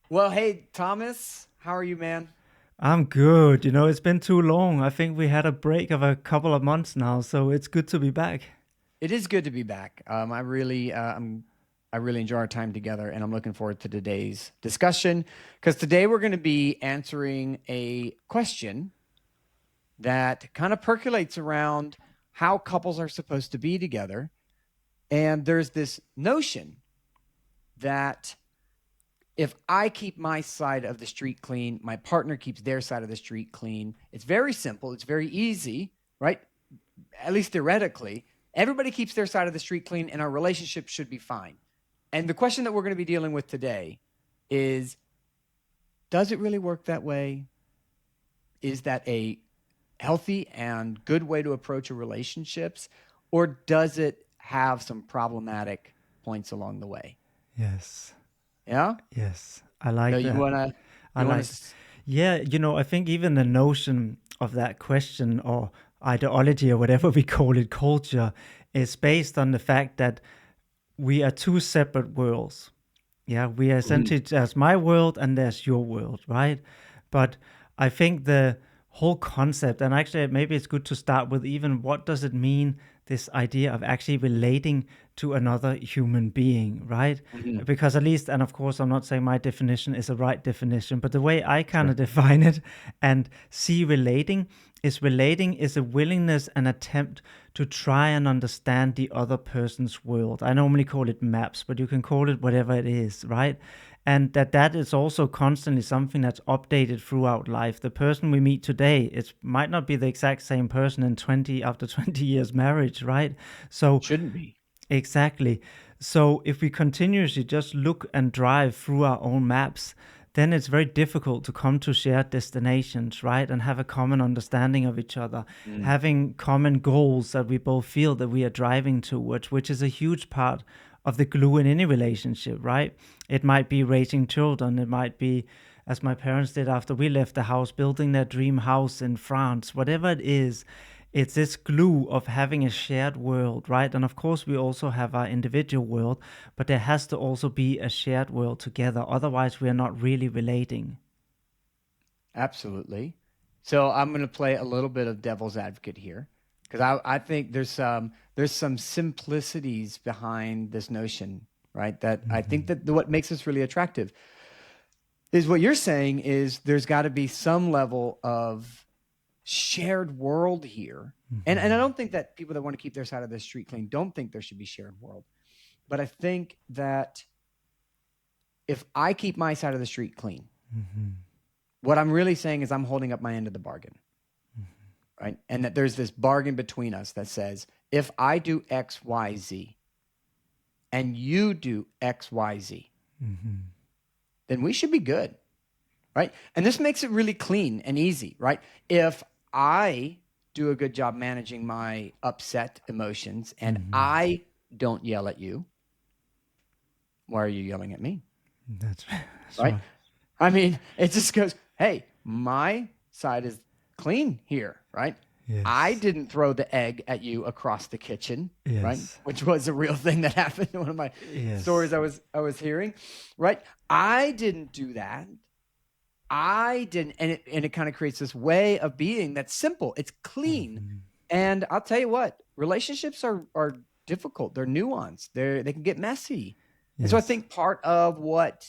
Well, hey, Thomas, how are you, man? I'm good. It's been too long. I think we had a break of a couple of months now, so it's good to be back. It is good to be back. I really enjoy our time together, and I'm looking forward to today's discussion because today we're going to be answering a question that kind of percolates around how couples are supposed to be together. And there's this notion that if I keep my side of the street clean, my partner keeps their side of the street clean. It's very simple, it's very easy, right? At least theoretically, everybody keeps their side of the street clean and our relationship should be fine. And the question that we're going to be dealing with today is, does it really work that way? Is that a healthy and good way to approach a relationships, or does it have some problematic points along the way? Yes. Yeah? Yes. I So like you that. want to I you want like. to Yeah, I think even the notion of that question or ideology or whatever we call it, culture, is based on the fact that we are two separate worlds. Yeah, we are essentially there's my world and there's your world, right? But I think the whole concept, and actually maybe it's good to start with even what does it mean, this idea of actually relating to another human being, right? Mhm. Because at least, and of course, I'm not saying my definition is a right definition, but the way I kind Sure. of define it and see relating is a willingness and attempt to try and understand the other person's world. I normally call it maps, but you can call it whatever it is, right? And that is also constantly something that's updated throughout life. The person we meet today, it might not be the exact same person in 20 after 20 years marriage, right? So Shouldn't be. exactly. So if we continuously just look and drive through our own maps, then it's very difficult to come to shared destinations, right? And have a common understanding of each other, Mm. having common goals that we both feel that we are driving towards, which is a huge part of the glue in any relationship, right? It might be raising children, it might be, as my parents did after we left the house, building their dream house in France, whatever it is, it's this glue of having a shared world, right? And of course, we also have our individual world, but there has to also be a shared world together. Otherwise, we are not really relating. Absolutely. So I'm going to play a little bit of devil's advocate here because I think there's some simplicities behind this notion, right? That I think Mm-hmm. that what makes this really attractive is what you're saying is there's got to be some level of shared world here. And I Mm-hmm. don't think that people that want to keep their side of the street clean don't think there should be shared world. But I think that if I keep my side of the street clean, Mm-hmm. what I'm really saying is I'm holding up my end of the bargain, right? And that there's this bargain between us that says if I do X, Y, Z, and you do X, Y, Z, Mm-hmm. then we should be good, right? And this makes it really clean and easy, right? If I do a good job managing my upset emotions and Mm-hmm. I don't yell at you, why are you yelling at me? That's Right? right. I mean, it just goes, hey, my side is clean here, right? I Yes. didn't throw the egg at you across the kitchen, right? Yes. Which was a real thing that happened in one of my stories Yes. I was hearing, right? I didn't do that. I didn't, and it kind of creates this way of being that's simple. It's clean, Mm-hmm. and I'll tell you what, relationships are difficult. They're nuanced. They can get messy, and so I Yes. think part of what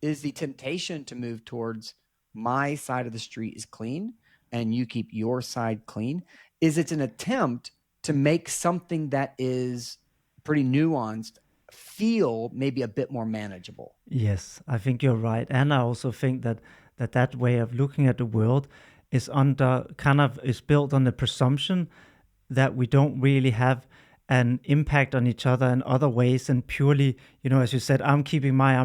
is the temptation to move towards my side of the street is clean, and you keep your side clean. Is it's an attempt to make something that is pretty nuanced feel maybe a bit more manageable. Yes, I think you're right, and I also think that way of looking at the world is under kind of is built on the presumption that we don't really have an impact on each other in other ways and purely, as you said, I'm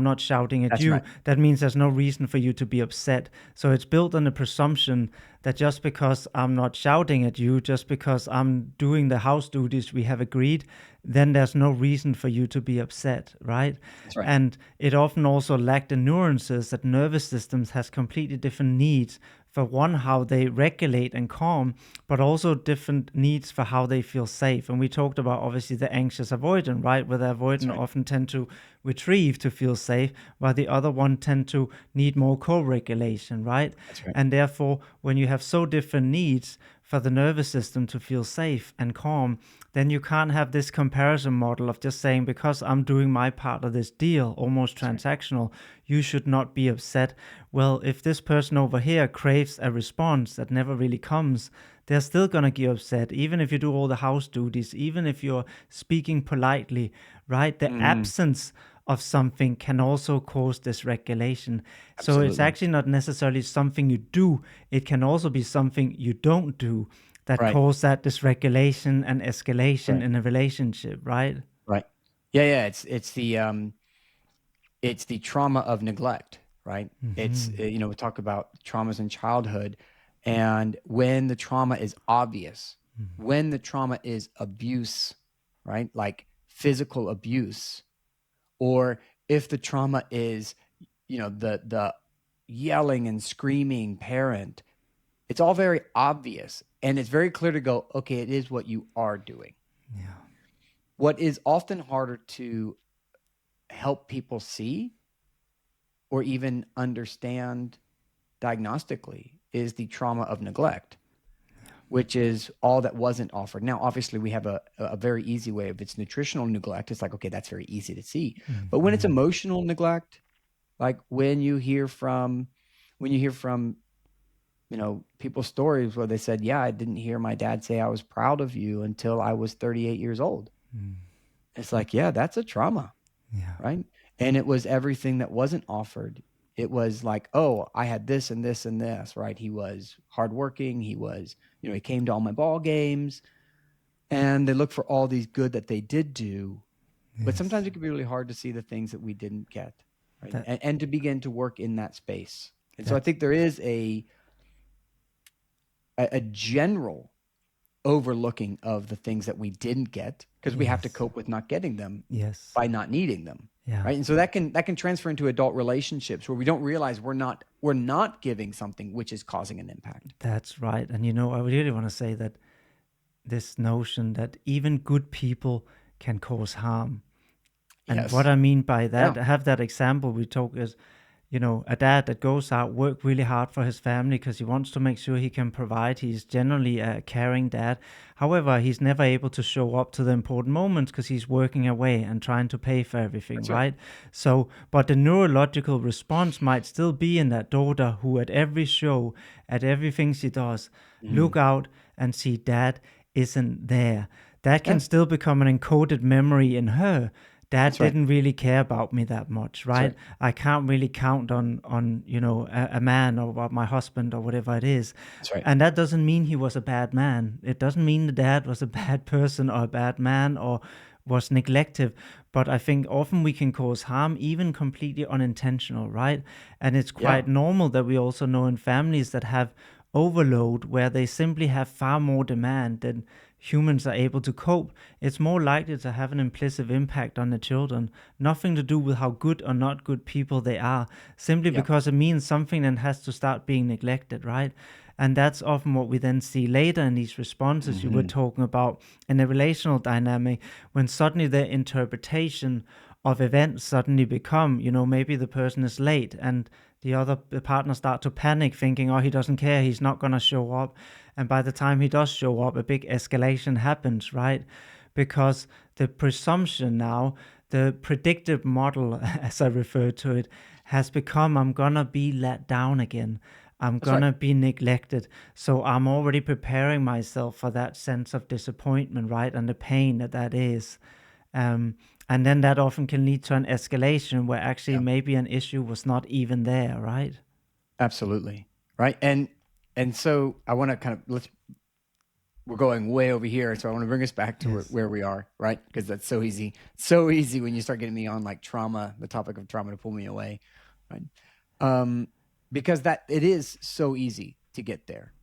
not shouting at That's you. right. That means there's no reason for you to be upset. So it's built on the presumption that just because I'm not shouting at you, just because I'm doing the house duties we have agreed, then there's no reason for you to be upset, right? That's right. And it often also lacked the nuances that nervous systems has completely different needs for one, how they regulate and calm, but also different needs for how they feel safe. And we talked about obviously the anxious avoidant, right? Where the That's avoidant right. often tend to retrieve to feel safe, while the other one tend to need more co-regulation, right? That's right. And therefore, when you have so different needs for the nervous system to feel safe and calm, then you can't have this comparison model of just saying, because I'm doing my part of this deal, almost That's right. transactional, you should not be upset. Well, if this person over here craves a response that never really comes, they're still going to get upset, even if you do all the house duties, even if you're speaking politely, right? The Mhm. absence of something can also cause dysregulation. So it's Absolutely. actually not necessarily something you do, it can also be something you don't do that Right. cause that dysregulation and escalation Right. in a relationship, right? Right. Yeah, yeah, it's the trauma of neglect, right? It's Mm-hmm. we talk about traumas in childhood, and when the trauma is obvious, when the trauma is abuse, right? Like physical abuse, or if the trauma is, the yelling and screaming parent, it's all very obvious and it's very clear to go, okay, it is what you are doing. Yeah. What is often harder to help people see or even understand diagnostically is the trauma of neglect, which is all that wasn't offered. Now, obviously, we have a very easy way. If it's nutritional neglect, it's like, okay, that's very easy to see. But when it's Mm-hmm. emotional neglect, like when you hear from people's stories where they said, yeah, I didn't hear my dad say I was proud of you until I was 38 years old. It's like, yeah, that's a trauma, Yeah. right? And it was everything that wasn't offered. It was like, oh, I had this and this and this, right? He was hardworking. He came to all my ball games, and they look for all these good that they did do. But Yes. sometimes it can be really hard to see the things that we didn't get, right? That And to begin to work in that space. And so I that think there is a general overlooking of the things that we didn't get because we have to yes. cope with not getting them Yes. by not needing them, Yeah. right? And so that can transfer into adult relationships where we don't realize we're not giving something which is causing an impact. That's right. And I really want to say that this notion that even good people can cause harm. And what Yes. I mean by Yeah. that, I have that example we talk is, a dad that goes out, work really hard for his family because he wants to make sure he can provide. He's generally a caring dad. However, he's never able to show up to the important moments because he's working away and trying to pay for everything, That's right. right? So, but the neurological response might still be in that daughter who at every show, at everything she does, Mhm. look out and see dad isn't there. That can Yeah. still become an encoded memory in her. Dad That's right. didn't really care about me that much, That's right? right. I can't really count on a man or my husband or whatever it is. That's right. And that doesn't mean he was a bad man. It doesn't mean the dad was a bad person or a bad man or was neglective. But I think often we can cause harm, even completely unintentional, right? And it's Yeah. quite normal that we also know in families that have overload where they simply have far more demand than humans are able to cope. It's more likely to have an implicit impact on the children. Nothing to do with how good or not good people they are, simply Yeah. because it means something then has to start being neglected, right? And that's often what we then see later in these responses you were Mhm. talking about in a relational dynamic, when suddenly their interpretation of events suddenly become, maybe the person is late and the partner start to panic thinking, oh, he doesn't care, he's not going to show up. And by the time he does show up, a big escalation happens, right? Because the presumption now, the predictive model, as I refer to it, has become, I'm going to be let down again. I'm That's going right. to be neglected. So I'm already preparing myself for that sense of disappointment, right? And the pain that is. Um, and then that often can lead to an escalation where actually Yeah. maybe an issue was not even there, right? Absolutely. Right. And so I want to kind of we're going way over here, so I want to bring us back to Yes. where we are, right? Because that's so easy when you start getting me on like trauma, the topic of trauma, to pull me away, right? Um, because that it is so easy to get there,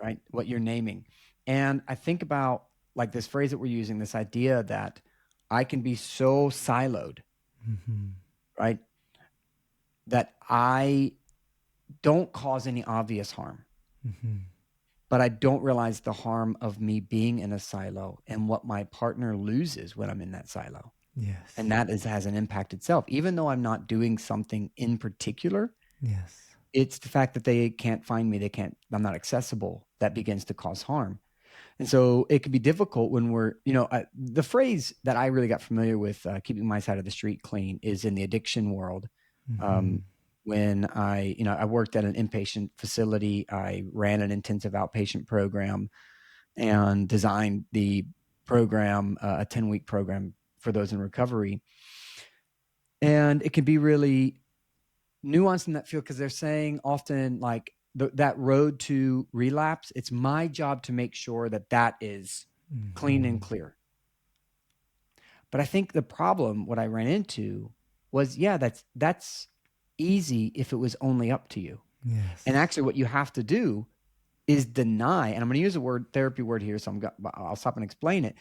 right? What you're naming, and I think about like this phrase that we're using, this idea that I can be so siloed, Mm-hmm. right? That I don't cause any obvious harm, Mm-hmm. but I don't realize the harm of me being in a silo and what my partner loses when I'm in that silo. Yes. And that has an impact itself. Even though I'm not doing something in particular, Yes. it's the fact that they can't find me, I'm not accessible, that begins to cause harm. And so it can be difficult when the phrase that I really got familiar with, keeping my side of the street clean, is in the addiction world. Hmm. Um, when I worked at an inpatient facility, I ran an intensive outpatient program and designed the program, a 10-week program for those in recovery. And it can be really nuanced in that field because they're saying often, like, that road to relapse, it's my job to make sure that that is clean and Hmm. clear. But I think the problem, what I ran into was, yeah, that's easy if it was only up to you. And Yes. actually what you have to do is deny, and I'm going to use a therapy word here, so I'll stop and explain it.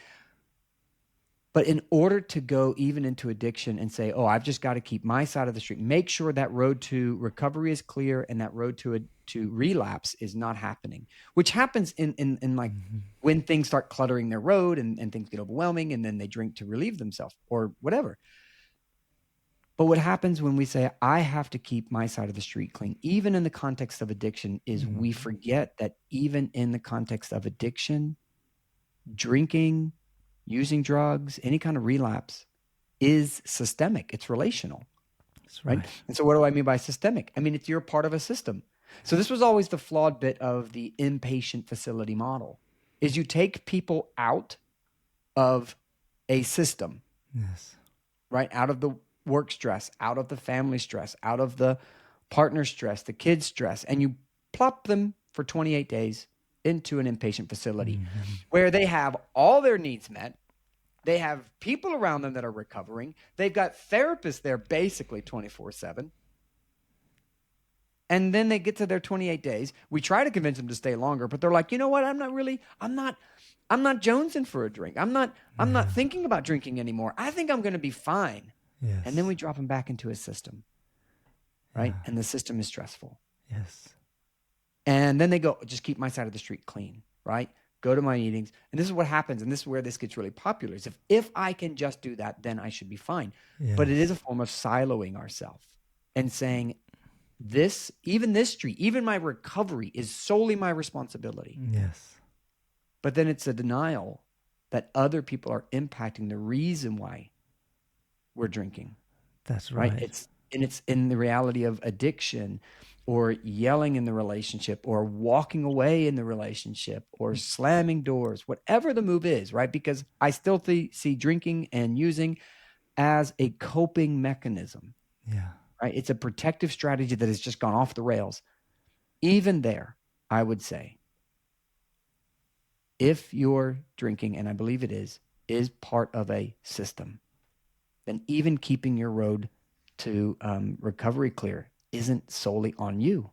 But in order to go even into addiction and say, oh, I've just got to keep my side of the street, make sure that road to recovery is clear and that road to relapse is not happening, which happens in like Hmm. when things start cluttering their road and things get overwhelming and then they drink to relieve themselves or whatever. But what happens when we say, I have to keep my side of the street clean, even in the context of addiction, is we forget that even in the context of addiction, drinking, using drugs, any kind of relapse is systemic. It's relational, That's right? right. And so what do I mean by systemic? I mean, you're part of a system. So this was always the flawed bit of the inpatient facility model, is you take people out of a system, Yes. right? Out of the work stress, out of the family stress, out of the partner stress, the kids stress, and you plop them for 28 days into an inpatient facility Hmm. where they have all their needs met. They have people around them that are recovering. They've got therapists there basically 24/7. And then they get to their 28 days. We try to convince them to stay longer, but they're like, you know what? I'm not jonesing for a drink. I'm not Yeah. thinking about drinking anymore. I think I'm going to be fine. And then Yes. we drop them back into a system, right? Yeah. And the system is stressful. Yes. And then they go, just keep my side of the street clean, right? Go to my meetings. And this is what happens. And this is where this gets really popular is if I can just do that, then I should be fine. But it is a Yes. form of siloing ourselves and saying, even this street, even my recovery is solely my responsibility. Yes. But then it's a denial that other people are impacting the reason why we're drinking, That's right? right. It's in the reality of addiction or yelling in the relationship or walking away in the relationship or slamming doors, whatever the move is, right? Because I still see drinking and using as a coping mechanism, Yeah. right? It's a protective strategy that has just gone off the rails. Even there, I would say, if you're drinking, and I believe it is part of a system, then even keeping your road to recovery clear isn't solely on you.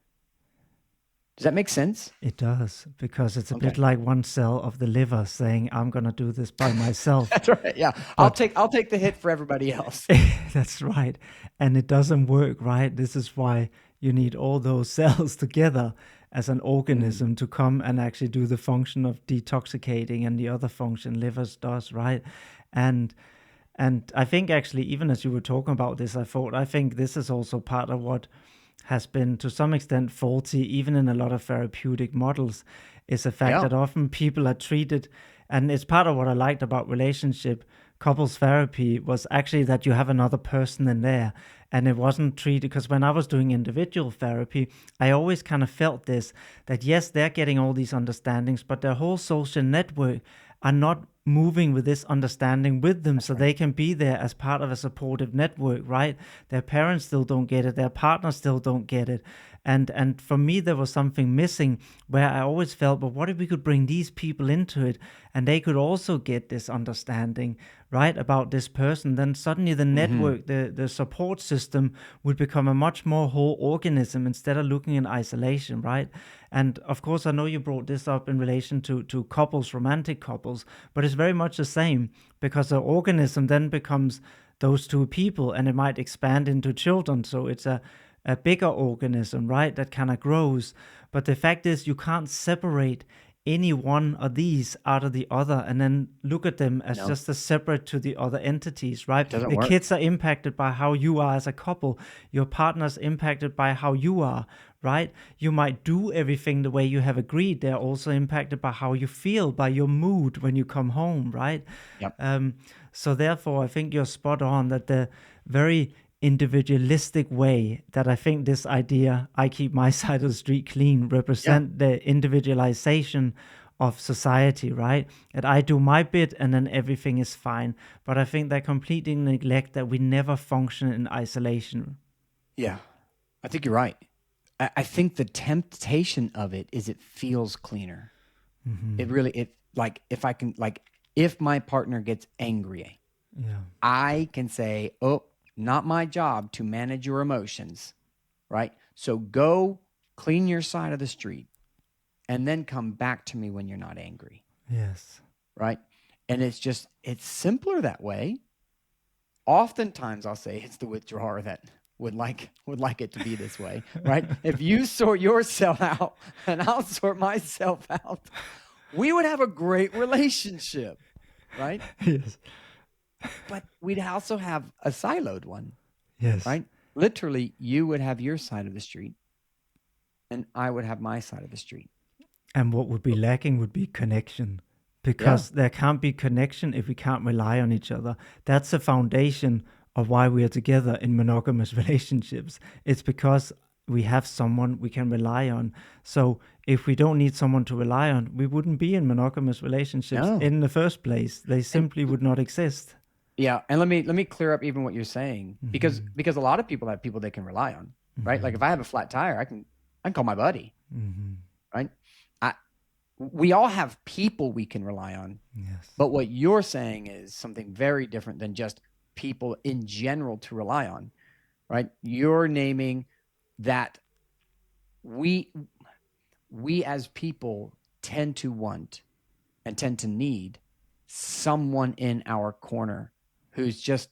Does that make sense? It does, because it's a bit Okay. like one cell of the liver saying, I'm going to do this by myself. That's right. Yeah. I'll But take the hit for everybody else. that's right. And it doesn't work, right? This is why you need all those cells together as an Mm. organism to come and actually do the function of detoxicating and the other function livers does, right? And and I think actually, even as you were talking about this, I think this is also part of what has been to some extent faulty, even in a lot of therapeutic models, is the fact Yeah. that often people are treated, and it's part of what I liked about relationship couples therapy was actually that you have another person in there, and it wasn't treated, because when I was doing individual therapy, I always kind of felt this, that yes, they're getting all these understandings, but their whole social network are not moving with this understanding with them, That's so right. they can be there as part of a supportive network, right? Their parents still don't get it, their partners still don't get it. And for me, there was something missing, where I always felt, but what if we could bring these people into it and they could also get this understanding, right, about this person? Then suddenly the Mm-hmm. network, the support system would become a much more whole organism instead of looking in isolation, right? And of course, I know you brought this up in relation to couples, romantic couples, but it's very much the same, because the organism then becomes those two people, and it might expand into children. So it's a bigger organism, right, that kind of grows. But the fact is, you can't separate any one of these out of the other and then look at them as No, just as separate to the other entities, right? it doesn't The work. kids are impacted by how you are as a couple. Your partner's impacted by how you are, right? You might do everything the way you have agreed. They're also impacted by how you feel, by your mood when you come home, right? Yep. So therefore, I think you're spot on that the very individualistic way that I think this idea, I keep my side of the street clean, Yeah. represent the individualization of society, right? That I do my bit and then everything is fine. But I think they completely neglect that we never function in isolation. Yeah. I think you're right. I think the temptation of it is it feels cleaner. It really, it like, if I can, like, if my partner gets angry, Yeah. I can say, oh, not my job to manage your emotions, right? So go clean your side of the street and then come back to me when you're not angry, Yes. right? And it's simpler that way. Oftentimes I'll say it's the withdrawer that would like it to be this way, right? If you sort yourself out and I'll sort myself out, we would have a great relationship, right? Yes. But we'd also have a siloed one, Yes. right? Literally, you would have your side of the street and I would have my side of the street. And what would be lacking would be connection, Yeah. because there can't be connection if we can't rely on each other. That's the foundation of why we are together in monogamous relationships. It's because we have someone we can rely on. So if we don't need someone to rely on, we wouldn't be in monogamous relationships No. in the first place. They And simply would not exist. yeah, and let me clear up even what you're saying, because Mm-hmm. a lot of people have people they can rely on, right? Like Mm-hmm. if I have a flat tire, I can call my buddy, Mm-hmm. right? I We all have people we can rely on, Yes. but what you're saying is something very different than just people in general to rely on, right? You're naming that we we as people tend to want and tend to need someone in our corner who's just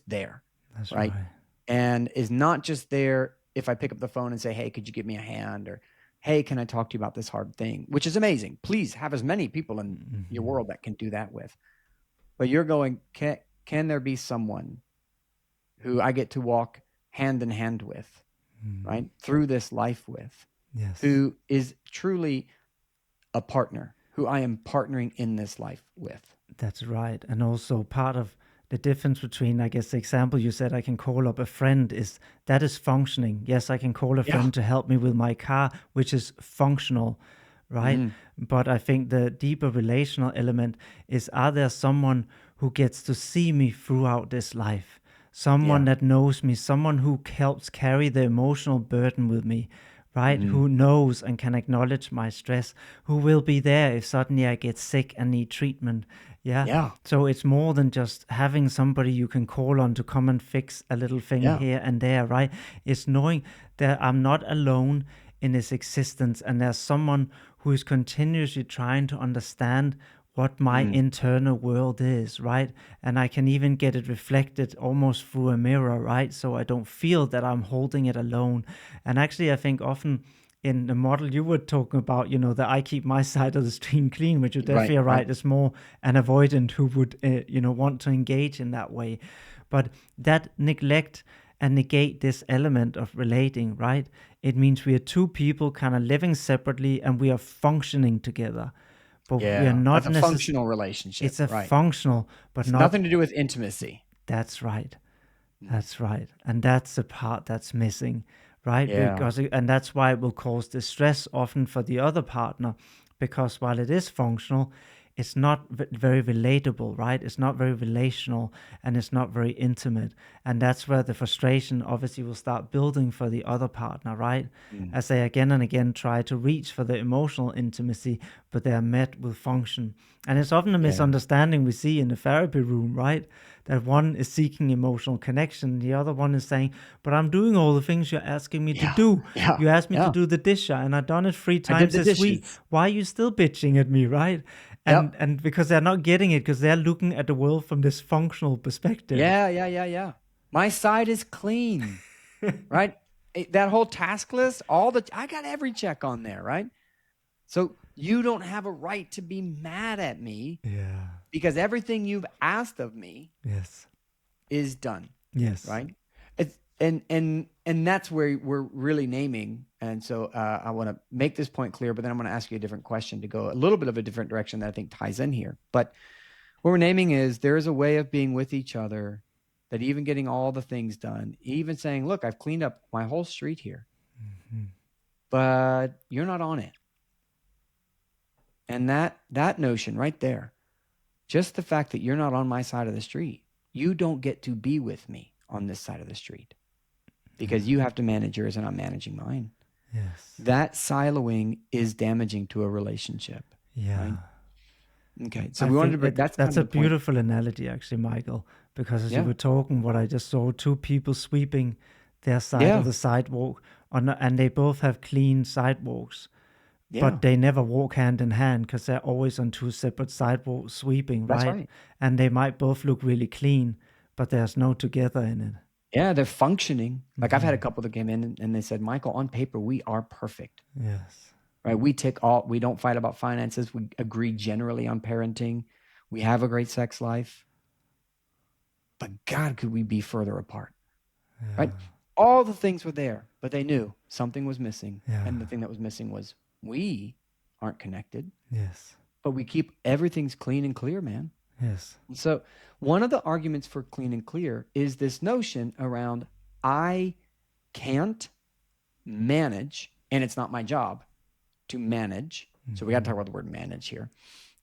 there, That's right? right. And is not just there if I pick up the phone and say, hey, could you give me a hand, or hey, can I talk to you about this hard thing, which is amazing. Please have as many people in your Mm-hmm. world that can do that with. But you're going, can there be someone who I get to walk hand in hand with, Mm. right, through this life with, Yes. who is truly a partner, who I am partnering in this life with? That's right. And also part of the difference between, I guess, the example you said, I can call up a friend, is that is functioning. Yes, I can call a Yeah. friend to help me with my car, which is functional, right? Mhm. But I think the deeper relational element is, are there someone who gets to see me throughout this life? Someone Yeah. that knows me, someone who helps carry the emotional burden with me, right? Mhm. Who knows and can acknowledge my stress, who will be there if suddenly I get sick and need treatment. Yeah. Yeah. So it's more than just having somebody you can call on to come and fix a little thing Yeah. here and there, right? It's knowing that I'm not alone in this existence and there's someone who is continuously trying to understand what my Mhm. internal world is, right? And I can even get it reflected almost through a mirror, right? So I don't feel that I'm holding it alone. And actually, I think often in the model you were talking about, that I keep my side of the stream clean, which you Right. definitely are Right. right, is more an avoidant who would, want to engage in that way. But that neglect and negate this element of relating, right? It means we are two people kind of living separately and we are functioning together. But we are Yeah. That's not a necessarily, functional relationship. it's a Right. functional, but It's not, nothing to do with intimacy. that's right. Mm. That's right. And that's the part that's missing, right? Yeah. And that's why it will cause distress often for the other partner, because while it is functional, it's not very relatable, right? It's not very relational and it's not very intimate. And that's where the frustration obviously will start building for the other partner, right? Mm. As they again and again try to reach for the emotional intimacy, but they are met with function. And it's often a Yeah. misunderstanding we see in the therapy room, right? That one is seeking emotional connection, the other one is saying, but I'm doing all the things you're asking me to Yeah. do. Yeah. You asked me to Yeah. do the dishes, and I've done it 3 I did times the this week. dishes. Why are you still bitching at me, right? Yep. And because they're not getting it, because they're looking at the world from this functional perspective. Yeah. My side is clean, right? That whole task list, I got every check on there, right? So You don't have a right to be mad at me Yeah. because everything you've asked of me Yes. is done, Yes. right? It's, and that's where we're really naming. And so I want to make this point clear, but then I'm going to ask you a different question to go a little bit of a different direction that I think ties in here. But what we're naming is there is a way of being with each other that even getting all the things done, even saying, look, I've cleaned up my whole street here, but you're not on it. And that notion right there, just the fact that you're not on my side of the street, you don't get to be with me on this side of the street because you have to manage yours and I'm managing mine. Yes. That siloing is damaging to a relationship. Yeah. Right? Okay. So I we wanted to think bring, that's that's kind a of the point. beautiful analogy, actually, Michael, because as you Yeah. were talking, what I just saw, two people sweeping their side Yeah. of the sidewalk, and they both have clean sidewalks, Yeah. but they never walk hand in hand because they're always on two separate sidewalks sweeping, That's right? right. And they might both look really clean, but there's no together in it. Yeah. They're functioning. Like I've had a couple that came in and they said, Michael, on paper, we are perfect. Yes. Right? We don't fight about finances. We agree generally on parenting. We have a great sex life. But God, could we be further apart? Yeah. Right? All the things were there, but they knew something was missing. Yeah. And the thing that was missing was we aren't connected, Yes. but we keep everything's clean and clear, man. Yes. And so one of the arguments for clean and clear is this notion around I can't manage, and it's not my job to manage. So we got to talk about the word manage here,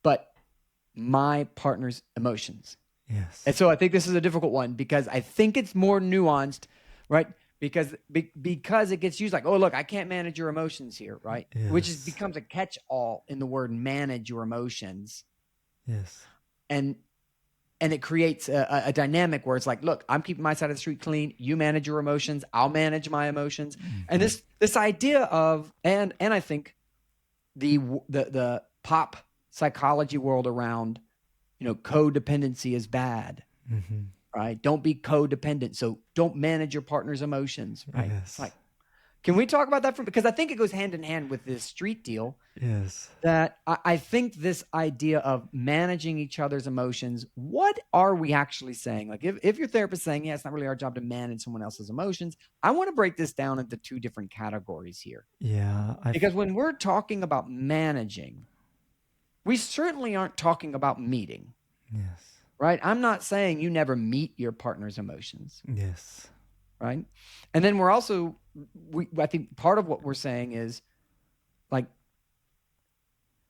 but my partner's emotions. Yes. And so I think this is a difficult one because I think it's more nuanced, right? Because it gets used like, oh, look, I can't manage your emotions here, right? Yes. Which becomes a catch-all in the word manage your emotions. Yes. And it creates a dynamic where it's like, look, I'm keeping my side of the street clean. You manage your emotions. I'll manage my emotions. And this idea of, and I think the pop psychology world around, codependency is bad, right? Don't be codependent. So don't manage your partner's emotions, right? Yes. It's like, can we talk about that? Because I think it goes hand in hand with this street deal. Yes. That I think this idea of managing each other's emotions, what are we actually saying? Like if your therapist is saying, yeah, it's not really our job to manage someone else's emotions, I want to break this down into two different categories here. Yeah. Because when we're talking about managing, we certainly aren't talking about meeting. Yes. Right? I'm not saying you never meet your partner's emotions. Yes. Right? And then we're also, I think part of what we're saying is like,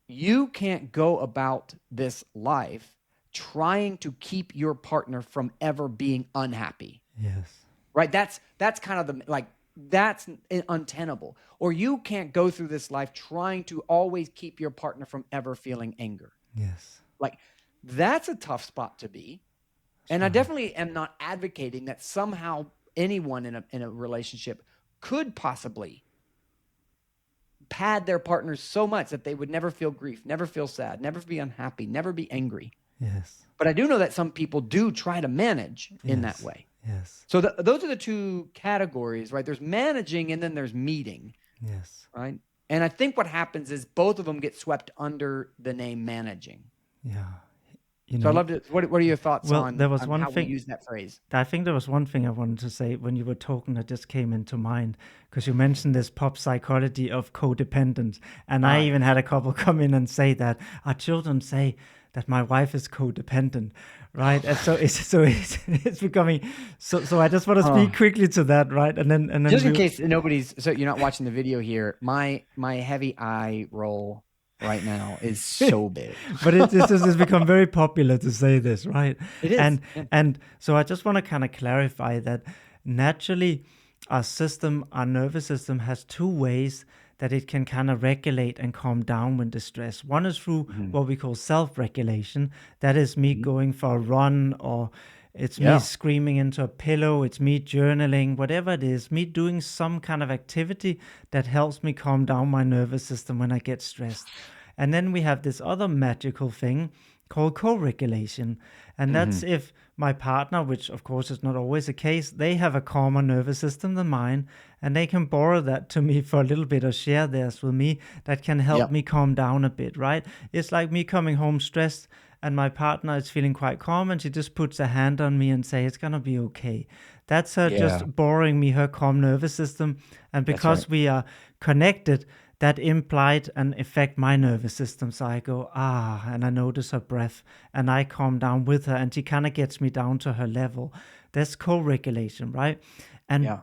you can't go about this life trying to keep your partner from ever being unhappy. Yes. Right? That's kind of that's untenable. Or you can't go through this life trying to always keep your partner from ever feeling anger. Yes. Like that's a tough spot to be. And I definitely am not advocating that somehow anyone in a relationship could possibly pad their partners so much that they would never feel grief, never feel sad, never be unhappy, never be angry. Yes. But I do know that some people do try to manage in that way. Yes. So those are the two categories, right? There's managing and then there's meeting. Yes. Right? And I think what happens is both of them get swept under the name managing. Yeah. So I'd love to, what are your thoughts on, there was on one how thing, we use that phrase? I think there was one thing I wanted to say when you were talking that just came into mind, because you mentioned this pop psychology of codependence. And I even had a couple come in and say that our children say that my wife is codependent, right? And so it's becoming, so I just want to speak quickly to that, right? And then just in case so you're not watching the video here, my heavy eye roll right now is so big. But it's become very popular to say this, right? It is. And so I just want to kind of clarify that naturally our nervous system has two ways that it can kind of regulate and calm down when distressed. One is through what we call self-regulation. That is me going for a run, or it's me screaming into a pillow, it's me journaling, whatever it is, me doing some kind of activity that helps me calm down my nervous system when I get stressed. And then we have this other magical thing called co-regulation. And that's if my partner, which of course is not always the case, they have a calmer nervous system than mine, and they can borrow that to me for a little bit or share theirs with me that can help Yep. me calm down a bit, right? It's like me coming home stressed and my partner is feeling quite calm and she just puts a hand on me and say it's gonna be okay. That's her Yeah. just borrowing me her calm nervous system, and That's right. because we are connected, that implied and affect my nervous system. So I go, and I notice her breath and I calm down with her and she kind of gets me down to her level. That's co-regulation, right? And Yeah.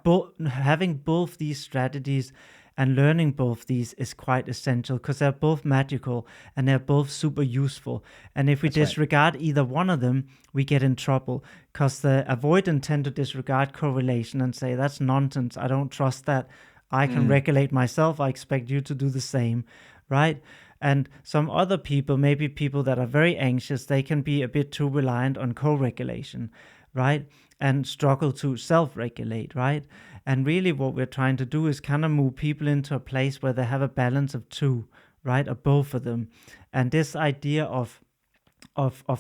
having both these strategies and learning both these is quite essential because they're both magical and they're both super useful. And if we That's right. disregard either one of them, we get in trouble because the avoidant tend to disregard correlation and say, that's nonsense. I don't trust that. I can Mm. regulate myself. I expect you to do the same, right? And some other people, maybe people that are very anxious, they can be a bit too reliant on co-regulation, right? And struggle to self-regulate, right? And really what we're trying to do is kind of move people into a place where they have a balance of two, right? Or both of them. And this idea of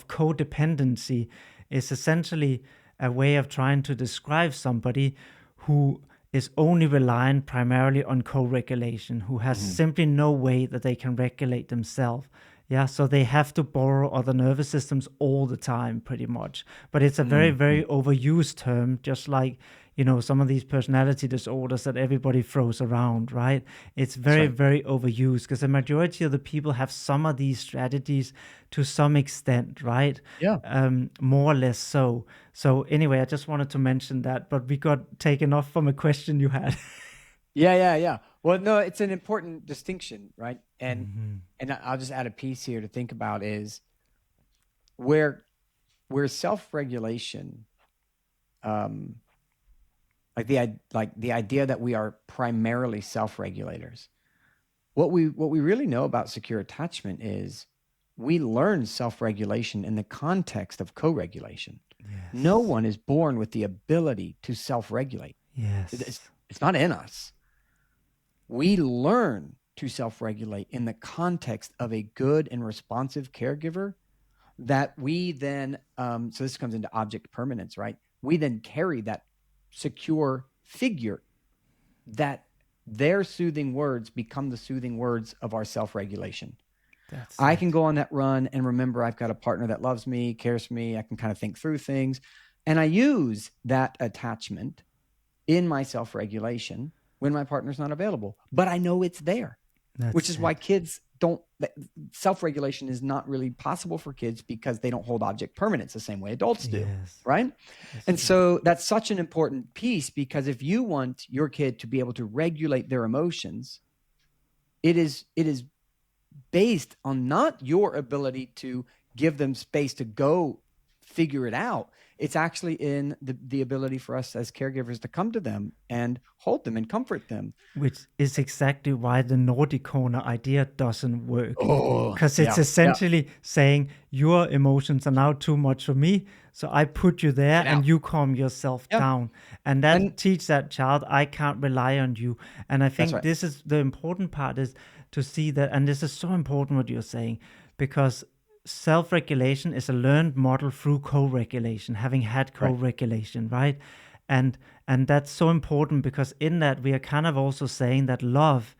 codependency is essentially a way of trying to describe somebody who is only reliant primarily on co-regulation, who has Mhm. simply no way that they can regulate themselves. Yeah, so they have to borrow other nervous systems all the time, pretty much. But it's a very, Mm. very overused term, just like, some of these personality disorders that everybody throws around, right? It's That's very, right. very overused because the majority of the people have some of these strategies to some extent, right? Yeah. More or less so. So anyway, I just wanted to mention that, but we got taken off from a question you had. Yeah. Yeah. Yeah. Well, no, it's an important distinction, right? And Mhm. I'll just add a piece here to think about is where self-regulation, um, like the idea that we are primarily self-regulators. What we really know about secure attachment is we learn self-regulation in the context of co-regulation. No Yes. one is born with the ability to self-regulate. Yes. It's not in us. We learn to self-regulate in the context of a good and responsive caregiver that we then so this comes into object permanence, right? We then carry that secure figure that their soothing words become the soothing words of our self-regulation. That's I can it. go on that run and remember I've got a partner that loves me, cares for me. I can kind of think through things. And I use that attachment in my self-regulation when my partner's not available. But I know it's there, which That's is why it. kids don't, self-regulation is not really possible for kids because they don't hold object permanence the same way adults do, Yes. right? That's And true. so that's such an important piece because if you want your kid to be able to regulate their emotions, it is based on not your ability to give them space to go figure it out. It's actually in the ability for us as caregivers to come to them and hold them and comfort them. Which is exactly why the Nordic corner idea doesn't work. Oh, Because it's yeah. Yeah. essentially saying your emotions are now too much for me. So I put you there Get and out. you calm yourself Yeah. down. And And that teach that child, I can't rely on you. And I that's think right. this is the important part is to see that. And this is so important what you're saying, because self-regulation is a learned model through co-regulation, having had Right. co-regulation, right? And and that's so important because in that we are kind of also saying that love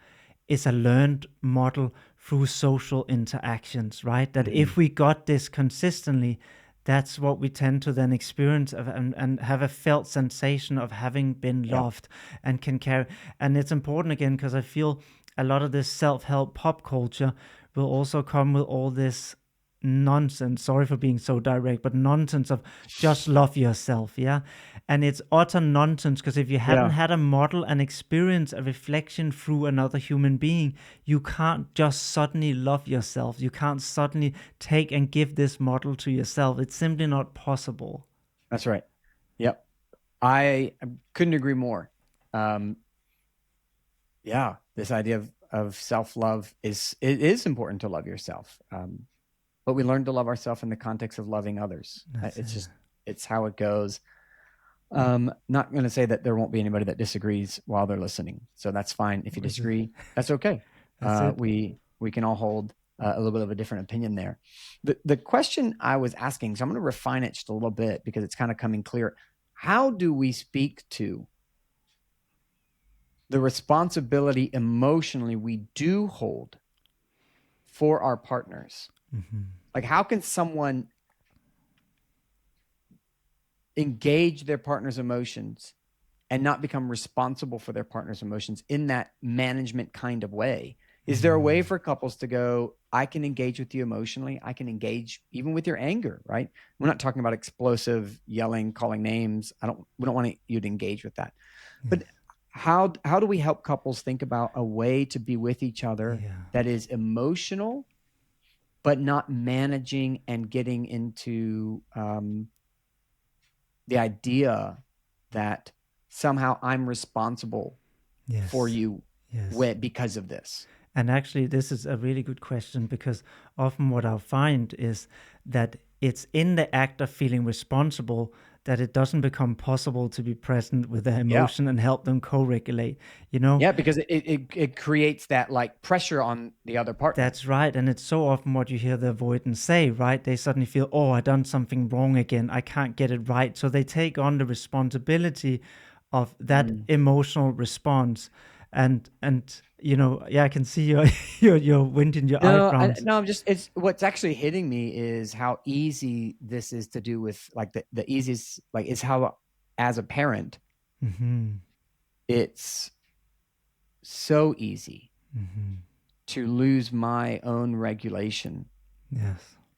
is a learned model through social interactions, right? That Mhm. if we got this consistently, that's what we tend to then experience and have a felt sensation of having been Yeah. loved and can carry. And it's important again because I feel a lot of this self-help pop culture will also come with all this nonsense. Sorry for being so direct, but nonsense of just love yourself, yeah? And it's utter nonsense because if you haven't Yeah. had a model and experience a reflection through another human being, you can't just suddenly love yourself. You can't suddenly take and give this model to yourself. It's simply not possible. That's right. Yep. I couldn't agree more. Um, yeah, this idea of self-love it is important to love yourself. But we learn to love ourselves in the context of loving others. That's It's it. just it's how it goes. Not going to say that there won't be anybody that disagrees while they're listening. So that's fine. If you With it. disagree, that's okay. That's it. We can all hold a little bit of a different opinion there. The question I was asking, so I'm going to refine it just a little bit because it's kind of coming clear. How do we speak to the responsibility emotionally we do hold for our partners? Like, how can someone engage their partner's emotions and not become responsible for their partner's emotions in that management kind of way? Is there a way for couples to go, I can engage with you emotionally. I can engage even with your anger, right? We're not talking about explosive yelling, calling names. We don't want you to engage with that. But how do we help couples think about a way to be with each other that is emotional, but not managing and getting into the idea that somehow I'm responsible for you because of this? And actually, this is a really good question, because often what I'll find is that it's in the act of feeling responsible that it doesn't become possible to be present with their emotion and help them co-regulate, Yeah, because it creates that like pressure on the other partner. That's right. And it's so often what you hear the avoidant say, right? They suddenly feel, oh, I've done something wrong again. I can't get it right. So they take on the responsibility of that emotional response. And I can see your wind in your eyebrows. I'm just, it's what's actually hitting me is how easy this is to do with, like, the easiest, like, is how, as a parent, it's so easy to lose my own regulation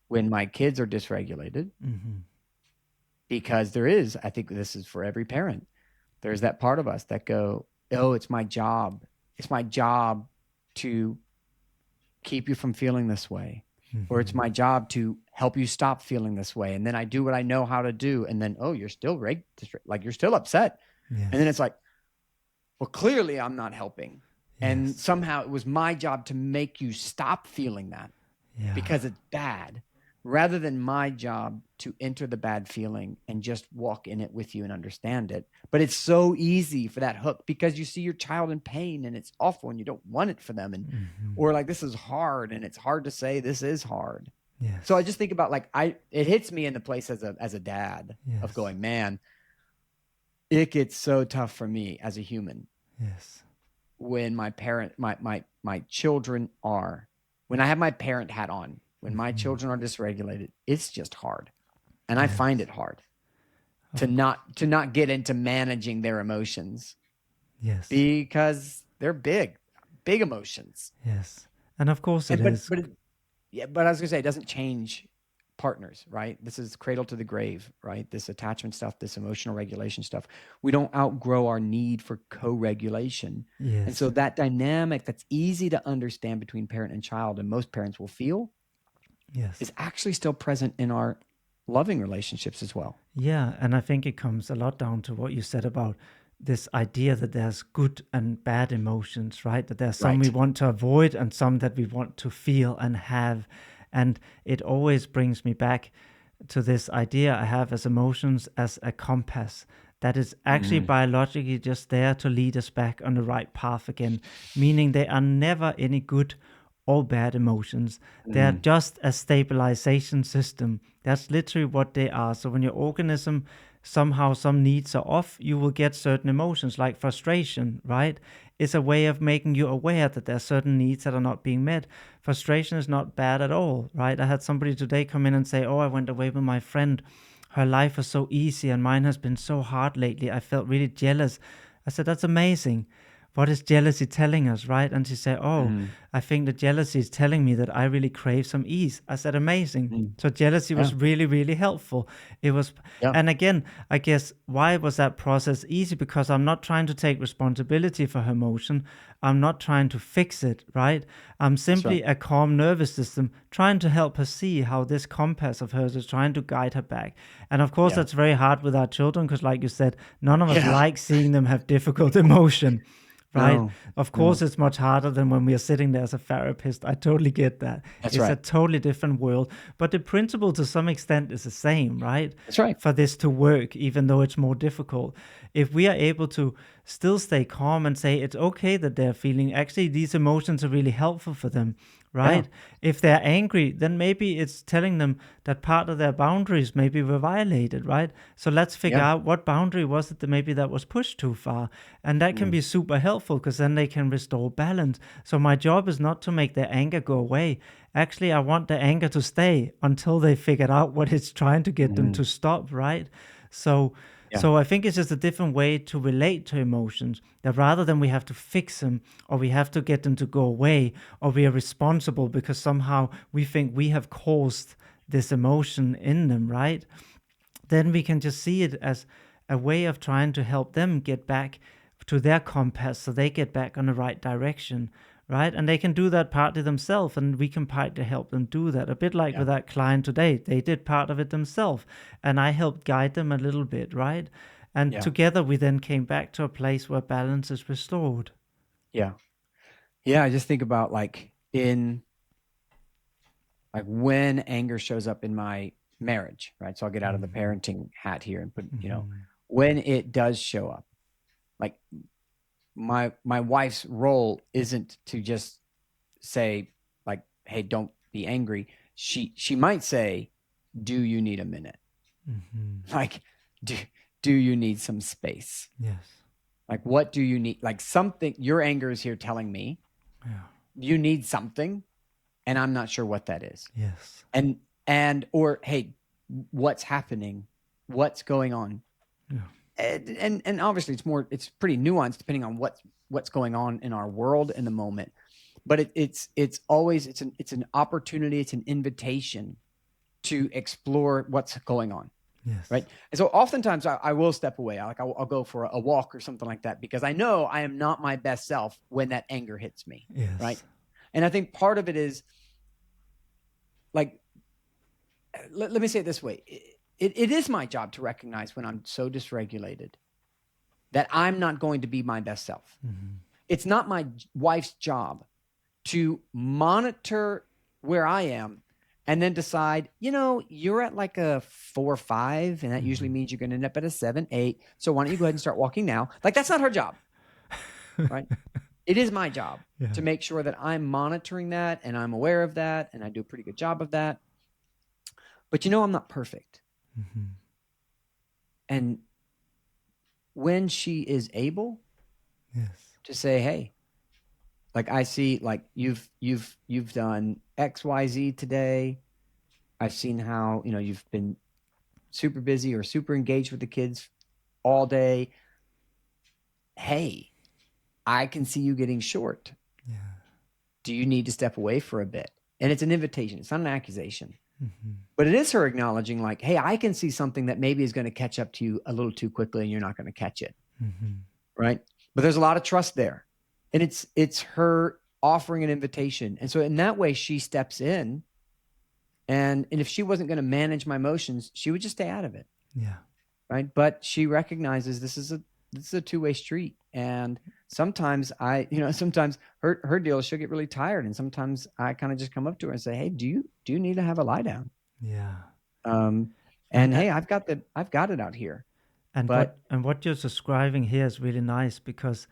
when my kids are dysregulated, because there is, I think this is for every parent, there's that part of us that go, oh, it's my job to keep you from feeling this way, or it's my job to help you stop feeling this way, and then I do what I know how to do, and then, oh, you're still like, you're still upset, and then it's like, well, clearly I'm not helping, and somehow it was my job to make you stop feeling that because it's bad, rather than my job to enter the bad feeling and just walk in it with you and understand it. But it's so easy for that hook, because you see your child in pain and it's awful and you don't want it for them, and or like, this is hard, and it's hard to say this is hard. So I just think about, like, it hits me in the place as a dad of going, man, it gets so tough for me as a human when my children are, when I have my parent hat on, when my children are dysregulated. It's just hard. And I find it hard to not get into managing their emotions. Because they're big emotions. And of course it is. But I was gonna say, it doesn't change partners, right? This is cradle to the grave, right? This attachment stuff, this emotional regulation stuff. We don't outgrow our need for co-regulation. And so that dynamic that's easy to understand between parent and child, and most parents will feel, is actually still present in our loving relationships as well. Yeah, and I think it comes a lot down to what you said about this idea that there's good and bad emotions, right? That there's some we want to avoid and some that we want to feel and have. And it always brings me back to this idea I have as emotions as a compass that is actually biologically just there to lead us back on the right path again, meaning they are never any good or bad emotions. They're just a stabilization system. That's literally what they are. So when your organism, somehow some needs are off, you will get certain emotions like frustration, right? It's a way of making you aware that there are certain needs that are not being met. Frustration is not bad at all, right? I had somebody today come in and say, oh, I went away with my friend. Her life was so easy and mine has been so hard lately. I felt really jealous. I said, that's amazing. What is jealousy telling us, right? And she said, oh, I think the jealousy is telling me that I really crave some ease. I said, amazing. So jealousy was really, really helpful. It was, and again, I guess, why was that process easy? Because I'm not trying to take responsibility for her emotion. I'm not trying to fix it, right? I'm simply a calm nervous system trying to help her see how this compass of hers is trying to guide her back. And of course, that's very hard with our children, because like you said, none of us like seeing them have difficult emotion. Right. No, of course, it's much harder than when we are sitting there as a therapist. I totally get that. It's a totally different world. But the principle to some extent is the same, right? That's right. For this to work, even though it's more difficult. If we are able to still stay calm and say it's okay that they're feeling, actually, these emotions are really helpful for them, Yeah. right? If they're angry, then maybe it's telling them that part of their boundaries maybe were violated, right? So let's figure Yeah. out what boundary was it that maybe that was pushed too far. And that can Mm. be super helpful because then they can restore balance. So my job is not to make their anger go away. Actually, I want the anger to stay until they figured out what it's trying to get them Mhm. to stop, right? So Yeah. so I think it's just a different way to relate to emotions. That rather than we have to fix them or we have to get them to go away or we are responsible because somehow we think we have caused this emotion in them, right? Then we can just see it as a way of trying to help them get back to their compass so they get back on the right direction, right? And they can do that partly themselves, and we can partly help them do that. A bit like Yeah. with that client today, they did part of it themselves, and I helped guide them a little bit, right? And Yeah. together we then came back to a place where balance is restored. Yeah. Yeah. I just think about like when anger shows up in my marriage, right? So I'll get out of the Mm-hmm. parenting hat here and put, Mm-hmm. when it does show up, like my wife's role isn't to just say like, hey, don't be angry. She might say, do you need a minute? Mm-hmm. Like, do do you need some space? Yes. Like, what do you need? Like something, your anger is here telling me Yeah. you need something, and I'm not sure what that is. Yes. Or hey, what's happening? What's going on? Yeah. And obviously it's pretty nuanced depending on what's going on in our world in the moment. But it's always it's an opportunity, it's an invitation to explore what's going on. Yes. Right. And so oftentimes I will step away. I'll go for a walk or something like that because I know I am not my best self when that anger hits me. Right. Yes. And I think part of it is like, let me say it this way. It is my job to recognize when I'm so dysregulated that I'm not going to be my best self. Mm-hmm. It's not my wife's job to monitor where I am and then decide, you're at like a 4 or 5, and that usually means you're going to end up at a 7, 8. So why don't you go ahead and start walking now? Like, that's not her job, right? It is my job Yeah. to make sure that I'm monitoring that and I'm aware of that and I do a pretty good job of that. But I'm not perfect. Mm-hmm. And when she is able Yes. to say, hey, like I see like you've done XYZ today. I've seen how, you've been super busy or super engaged with the kids all day. Hey, I can see you getting short. Yeah. Do you need to step away for a bit? And it's an invitation. It's not an accusation, Mm-hmm. but it is her acknowledging like, hey, I can see something that maybe is going to catch up to you a little too quickly and you're not going to catch it. Mm-hmm. Right. But there's a lot of trust there. And it's her offering an invitation. And so in that way, she steps in. And if she wasn't going to manage my emotions, she would just stay out of it. Yeah. Right. But she recognizes this is a two-way street. And sometimes sometimes her deal is she'll get really tired. And sometimes I kind of just come up to her and say, hey, do you need to have a lie down? Yeah. Um, And and hey, I've got it out here. and But what you're describing here is really nice because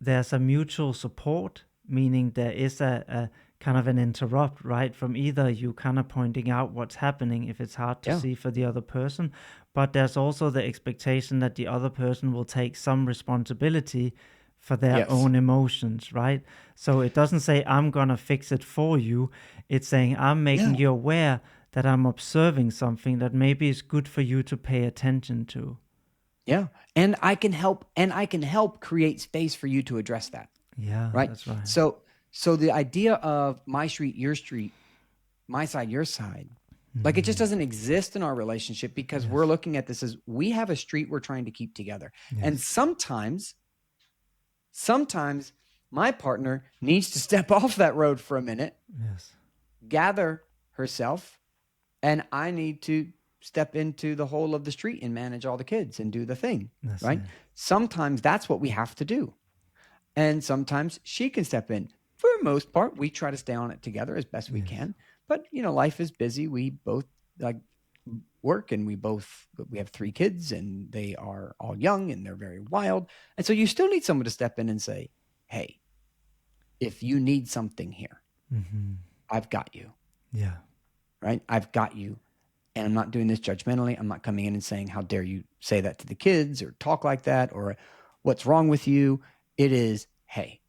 there's a mutual support, meaning there is a kind of an interrupt, right? From either you kind of pointing out what's happening if it's hard to yeah, see for the other person, but there's also the expectation that the other person will take some responsibility for their yes, own emotions, right? So it doesn't say I'm gonna fix it for you. It's saying I'm yeah, making you aware that I'm observing something that maybe is good for you to pay attention to. yeah. And I can help create space for you to address that. Yeah, Right. that's right. So the idea of my street, my side, your side, like it just doesn't exist in our relationship because we're Yes. looking at this as we have a street we're trying to keep together. And Yes. sometimes my partner needs to step off that road for a minute, Yes. gather herself, and I need to step into the whole of the street and manage all the kids and do the thing, That's right? it. Sometimes that's what we have to do. And sometimes she can step in. For the most part, we try to stay on it together as best we Yes. can. But life is busy. We both like work, and we have 3 kids, and they are all young and they're very wild. And so you still need someone to step in and say, "Hey, if you need something here." I've got you, Yeah. right? I've got you. And I'm not doing this judgmentally. I'm not coming in and saying, how dare you say that to the kids or talk like that or what's wrong with you? It is, hey,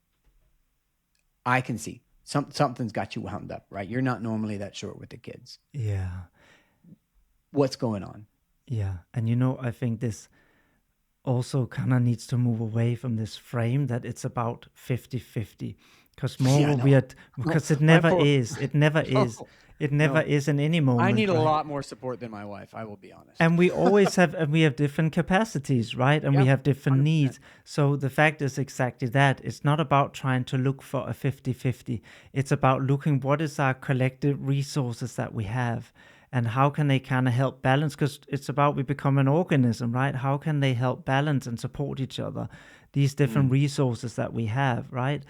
I can see something's got you wound up, right? You're not normally that short with the kids. Yeah. What's going on? Yeah. And I think this also kind of needs to move away from this frame that it's about 50-50, because more Yeah, what we no. are, because it My never poor, is, it never is, no, it never no. is in any I moment, need a right? lot more support than my wife. I will be honest. And we always have, and we have different capacities, right? And we Yep, have different 100%. needs. So the fact is exactly that. It's not about trying to look for a 50-50. It's about looking what is our collective resources that we have and how can they kind of help balance, because it's about we become an organism, right? How can they help balance and support each other, these different Mm, resources that we have, right?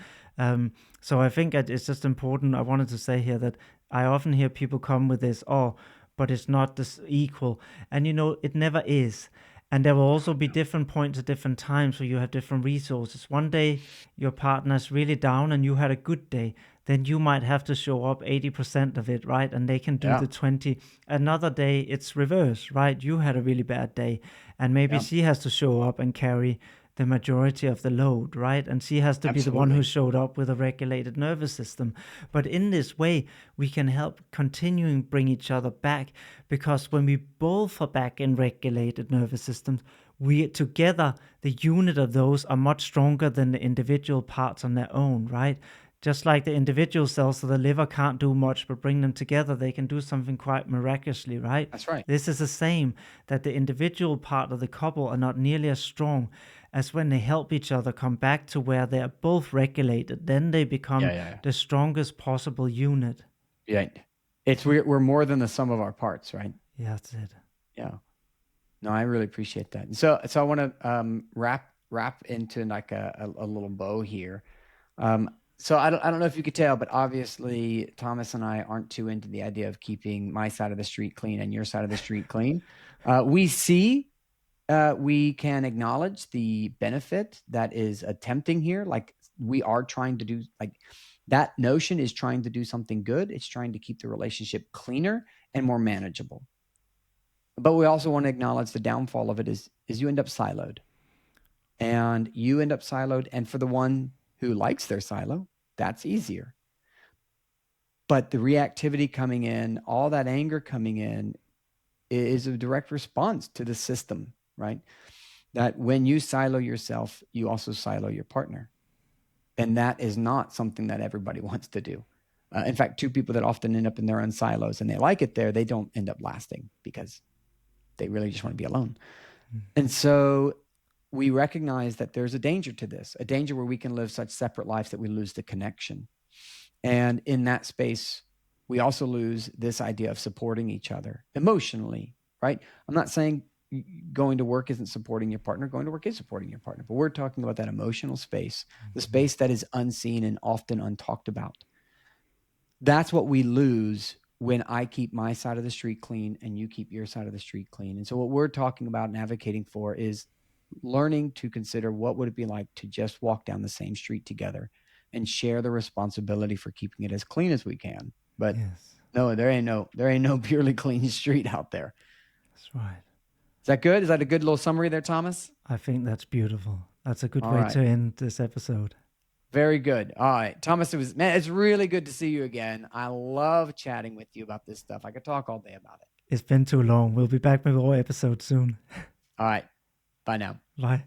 So I think that it's just important. I wanted to say here that I often hear people come with this, oh, but it's not this equal. And it never is. And there will also be different points at different times where you have different resources. One day your partner's really down and you had a good day. Then you might have to show up 80% of it, right? And they can do yeah, the 20. Another day it's reverse, right? You had a really bad day and maybe yeah, she has to show up and carry the majority of the load, right? And she has to be the one who absolutely. showed up with a regulated nervous system. But in this way, we can help continuing bring each other back, because when we both are back in regulated nervous systems, we together, the unit of those are much stronger than the individual parts on their own, right? Just like the individual cells of the liver can't do much, but bring them together, they can do something quite miraculously, right? That's right. This is the same, that the individual part of the couple are not nearly as strong as when they help each other come back to where they are both regulated. Then they become Yeah, yeah, the strongest possible unit. yeah. Yeah. We're more than the sum of our parts, right? Yeah, that's it. Yeah. No, I really appreciate that. And so I want to wrap into like a little bow here. So I don't know if you could tell, but obviously Thomas and I aren't too into the idea of keeping my side of the street clean and your side of the street clean. We can acknowledge the benefit that is attempting here. Like we are trying to do, like that notion is trying to do something good. It's trying to keep the relationship cleaner and more manageable. But we also want to acknowledge the downfall of it is you end up siloed. And you end up siloed. And for the one who likes their silo, that's easier. But the reactivity coming in, all that anger coming in, is a direct response to the system, right? That when you silo yourself, you also silo your partner. And that is not something that everybody wants to do. In fact, two people that often end up in their own silos and they like it there, they don't end up lasting because they really just want to be alone. And so we recognize that there's a danger to this, a danger where we can live such separate lives that we lose the connection. And in that space, we also lose this idea of supporting each other emotionally, right? I'm not saying going to work isn't supporting your partner. Going to work is supporting your partner. But we're talking about that emotional space, the space that is unseen and often untalked about. That's what we lose when I keep my side of the street clean and you keep your side of the street clean. And so what we're talking about and advocating for is learning to consider what would it be like to just walk down the same street together and share the responsibility for keeping it as clean as we can. But Yes, no, there ain't no purely clean street out there. that's right. Is that good? Is that a good little summary there, Thomas? I think that's beautiful. That's a good All way right. to end this episode. Very good. All right. Thomas, it's really good to see you again. I love chatting with you about this stuff. I could talk all day about it. It's been too long. We'll be back with more episodes soon. All right. Bye now. Bye.